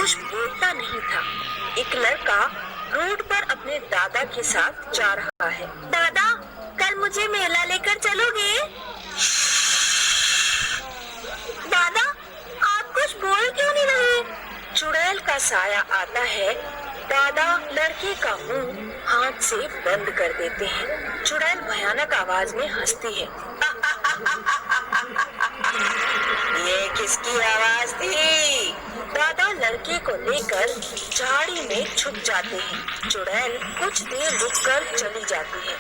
कुछ बोलता नहीं था। एक लड़का रोड पर अपने दादा के साथ जा रहा है। दादा, कल मुझे मेला लेकर चलोगे? दादा, आप कुछ बोल क्यों नहीं रहे? चुड़ैल का साया आता है। दादा लड़के का मुंह हाथ से बंद कर देते हैं। चुड़ैल भयानक आवाज में हंसती है। ये किसकी आवाज थी? दादा लड़के को लेकर झाड़ी में छुप जाते हैं। चुड़ैल कुछ देर रुककर चली जाती है।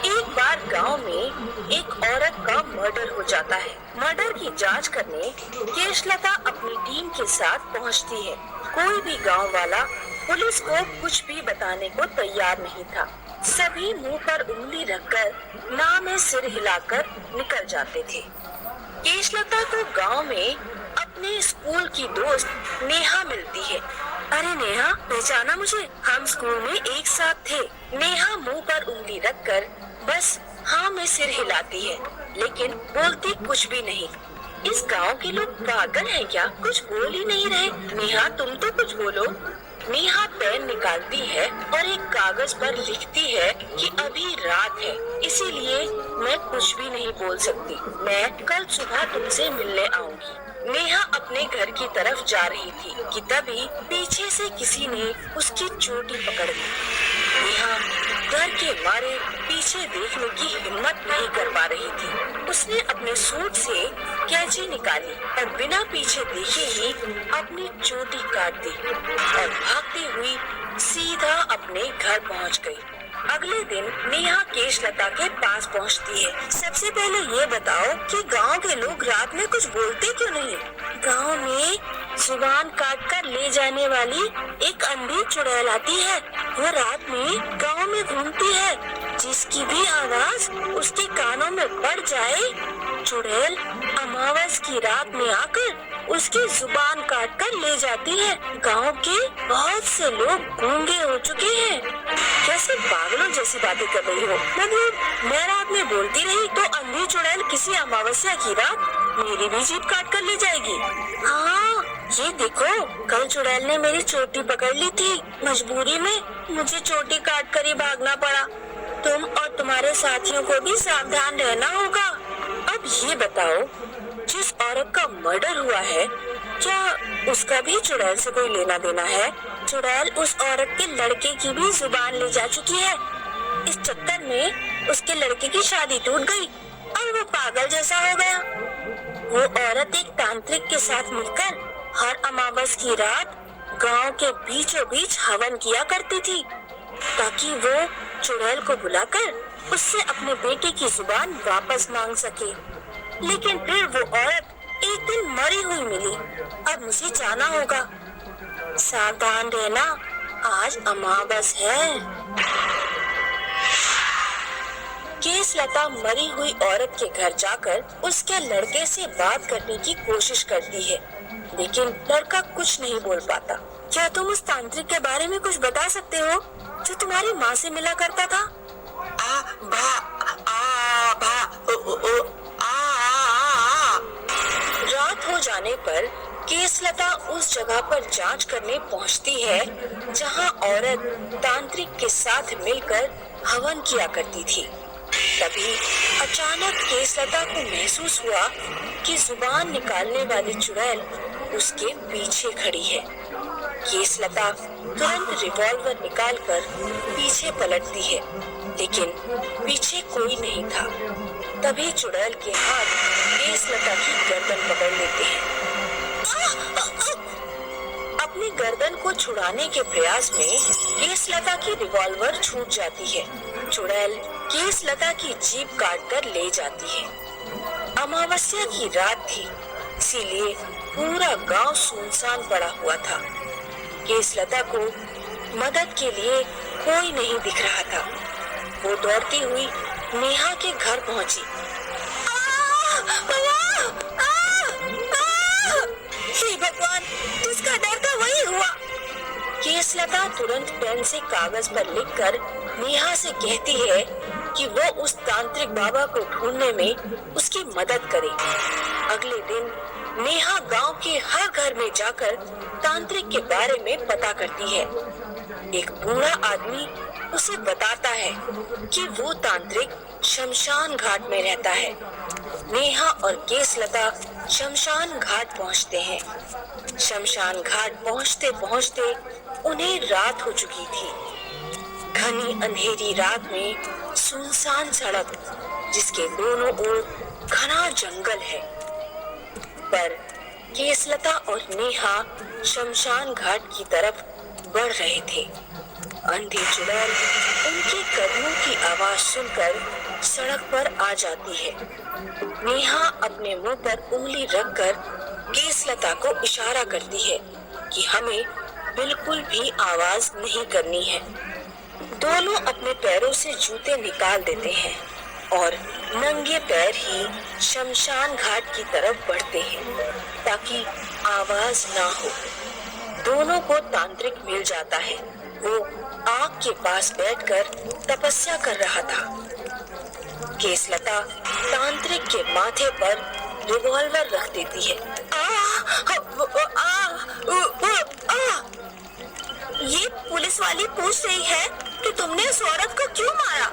एक बार गांव में एक औरत का मर्डर हो जाता है। मर्डर की जांच करने केशलता अपनी टीम के साथ पहुंचती है। कोई भी गांव वाला पुलिस को कुछ भी बताने को तैयार नहीं था। सभी मुंह पर उंगली रखकर ना में सिर हिलाकर निकल जाते थे। केशलता को गांव में अपने स्कूल की दोस्त नेहा मिलती है। अरे नेहा, पहचाना मुझे? हम स्कूल में एक साथ थे। नेहा मुंह पर उंगली रखकर बस हाँ में सिर हिलाती है, लेकिन बोलती कुछ भी नहीं। इस गांव के लोग पागल हैं क्या? कुछ बोल ही नहीं रहे। नेहा, तुम तो कुछ बोलो। नेहा पेन निकालती है और एक कागज पर लिखती है कि अभी रात है, इसीलिए मैं कुछ भी नहीं बोल सकती। मैं कल सुबह तुमसे मिलने आऊंगी। नेहा अपने घर की तरफ जा रही थी कि तभी पीछे से किसी ने उसकी चोटी पकड़ ली। नेहा डर के मारे पीछे देखने की हिम्मत नहीं कर पा रही थी। उसने अपने सूट से कैंची निकाली और बिना पीछे देखे ही अपनी चोटी काट दी और भागती हुई सीधा अपने घर पहुंच गई। अगले दिन नेहा केशलता के पास पहुंचती है। सबसे पहले ये बताओ कि गांव के लोग रात में कुछ बोलते क्यों नहीं? गांव में जुबान काट कर ले जाने वाली एक अंधी चुड़ैल आती है। वो रात में गांव में घूमती है। जिसकी भी आवाज उसके कानों में पड़ जाए, चुड़ैल अमावस की रात में आकर उसकी जुबान काट कर ले जाती है। गांव के बहुत से लोग गूंगे हो चुके हैं। कैसे पागलों जैसी बातें कर रही हो? मतलब मैं रात में बोलती रही तो अंधी चुड़ैल किसी अमावस्या की रात मेरी भी जीभ काट कर ले जाएगी। हाँ, ये देखो, कल चुड़ैल ने मेरी चोटी पकड़ ली थी। मजबूरी में मुझे चोटी काट कर ही भागना पड़ा। तुम और तुम्हारे साथियों को भी सावधान रहना होगा। अब ये बताओ, जिस औरत का मर्डर हुआ है, क्या उसका भी चुड़ैल से कोई लेना देना है? चुड़ैल उस औरत के लड़के की भी जुबान ले जा चुकी है। इस चक्कर में उसके लड़के की शादी टूट गई और वो पागल जैसा हो गया। वो औरत एक तांत्रिक के साथ मिलकर हर अमावस की रात गांव के बीचों बीच हवन किया करती थी, ताकि वो चुड़ैल को बुलाकर उससे अपने बेटे की जुबान वापस मांग सके। लेकिन फिर वो औरत एक दिन मरी हुई मिली। अब मुझे जाना होगा। सावधान रहना, आज अमावस है। केशलता मरी हुई औरत के घर जाकर उसके लड़के से बात करने की कोशिश करती है, लेकिन लड़का कुछ नहीं बोल पाता। क्या तुम उस तांत्रिक के बारे में कुछ बता सकते हो जो तुम्हारी माँ से मिला करता था? रात हो जाने पर केशलता उस जगह पर जांच करने पहुंचती है जहां औरत तांत्रिक के साथ मिलकर हवन किया करती थी। तभी अचानक केशलता को महसूस हुआ कि जुबान निकालने वाली चुड़ैल उसके पीछे खड़ी है। केशलता तुरंत रिवॉल्वर निकालकर पीछे पलटती है, लेकिन पीछे कोई नहीं था। तभी चुड़ैल के हाथ केशलता की गर्दन पकड़ लेते हैं। अपनी गर्दन को छुड़ाने के प्रयास में केशलता की रिवॉल्वर छूट जाती है। चुड़ैल केशलता की जीभ काट कर ले जाती है। अमावस्या की रात थी, इसीलिए पूरा गांव सुनसान पड़ा हुआ था। केशलता को मदद के लिए कोई नहीं दिख रहा था। वो दौड़ती हुई नेहा के घर पहुंची। हे भगवान, जिसका डर था वही हुआ। केशलता तुरंत पेन से कागज पर लिखकर नेहा से कहती है कि वो उस तांत्रिक बाबा को ढूंढने में उसकी मदद करे। अगले दिन नेहा गांव के हर घर में जाकर तांत्रिक के बारे में पता करती है। एक बूढ़ा आदमी उसे बताता है कि वो तांत्रिक शमशान घाट में रहता है। नेहा और केसलता शमशान घाट पहुंचते हैं। शमशान घाट पहुंचते पहुंचते उन्हें रात हो चुकी थी। घनी अंधेरी रात में सुनसान सड़क, जिसके दोनों ओर घना जंगल है। पर केसलता और नेहा शमशान घाट की तरफ बढ़ रहे थे। अंधी चुड़ैल उनके कदमों की आवाज सुनकर सड़क पर आ जाती है। नेहा अपने मुंह पर उंगली रखकर केसलता को इशारा करती है कि हमें बिल्कुल भी आवाज नहीं करनी है। दोनों अपने पैरों से जूते निकाल देते हैं और नंगे पैर ही शमशान घाट की तरफ बढ़ते हैं ताकि आवाज ना हो। दोनों को तांत्रिक मिल जाता है। वो आग के पास बैठकर तपस्या कर रहा था। केसलता तांत्रिक के माथे पर रिवॉल्वर रख देती है। ये पुलिस वाली पूछ रही है कि तुमने उस औरत को क्यों मारा?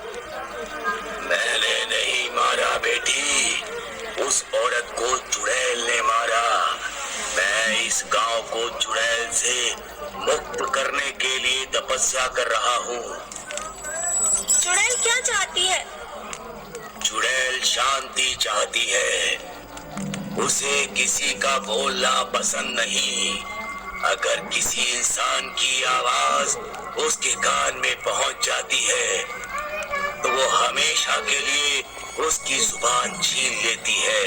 मैंने नहीं मारा बेटी, उस औरत को चुड़ैल ने मारा। मैं इस गांव को चुड़ैल से मुक्त करने के लिए तपस्या कर रहा हूँ। चुड़ैल क्या चाहती है? चुड़ैल शांति चाहती है। उसे किसी का बोलना पसंद नहीं। अगर किसी इंसान की आवाज उसके कान में पहुंच जाती है तो वो हमेशा के लिए उसकी जुबान छीन लेती है।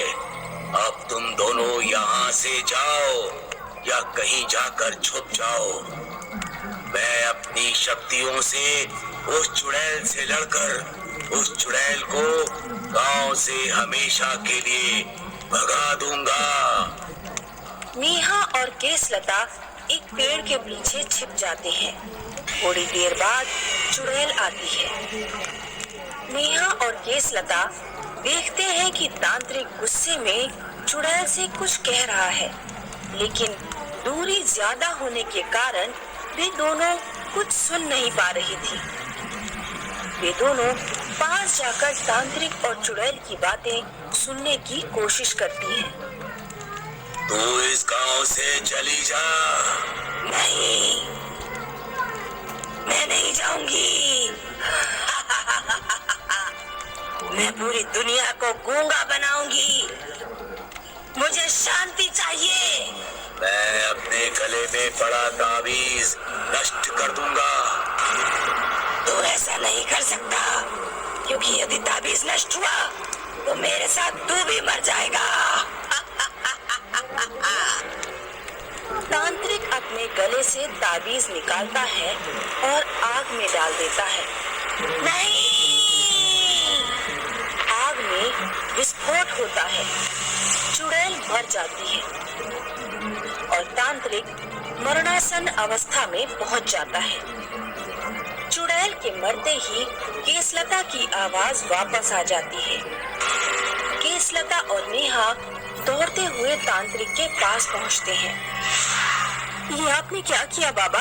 अब तुम दोनों यहाँ से जाओ या कहीं जाकर छुप जाओ। मैं अपनी शक्तियों से उस चुड़ैल से लड़कर उस चुड़ैल को गांव से हमेशा के लिए भगा दूंगा। नेहा और केसलता एक पेड़ के पीछे छिप जाते हैं। थोड़ी देर बाद चुड़ैल आती है। नेहा और केसलता देखते हैं कि तांत्रिक गुस्से में चुड़ैल से कुछ कह रहा है, लेकिन दूरी ज्यादा होने के कारण वे दोनों कुछ सुन नहीं पा रही थी। वे दोनों पास जाकर तांत्रिक और चुड़ैल की बातें सुनने की कोशिश करती हैं। तू इस गांव से चली जा। नहीं, मैं नहीं जाऊंगी। मैं पूरी दुनिया को गूंगा बनाऊंगी। मुझे शांति चाहिए। मैं अपने गले में पड़ा ताबीज नष्ट कर दूंगा। तू ऐसा नहीं कर सकता, क्योंकि यदि ताबीज नष्ट हुआ तो मेरे साथ तू भी मर जाएगा। तांत्रिक अपने गले से ताबीज निकालता है और आग में डाल देता है। नहीं! आग में विस्फोट होता है। चुड़ैल मर जाती है और तांत्रिक मरणासन अवस्था में पहुंच जाता है। चुड़ैल के मरते ही केसलता की आवाज वापस आ जाती है। केसलता और नेहा दौड़ते हुए तांत्रिक के पास पहुंचते हैं। ये आपने क्या किया बाबा?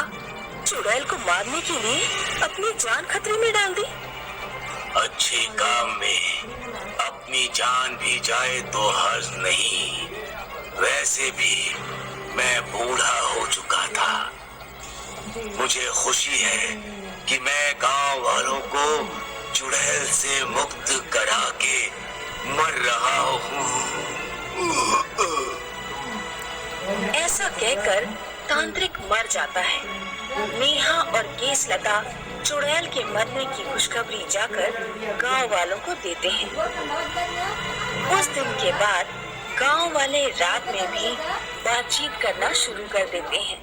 चुड़ैल को मारने के लिए अपनी जान खतरे में डाल दी। अच्छे काम में अपनी जान भी जाए तो हर्ज नहीं। वैसे भी मैं बूढ़ा हो चुका था। मुझे खुशी है कि मैं गांव वालों को चुड़ैल से मुक्त करा के मर रहा हूँ। ऐसा कहकर तांत्रिक मर जाता है। नेहा और केसलता चुड़ैल के मरने की खुशखबरी जाकर गांव वालों को देते हैं। उस दिन के बाद गांव वाले रात में भी बातचीत करना शुरू कर देते हैं।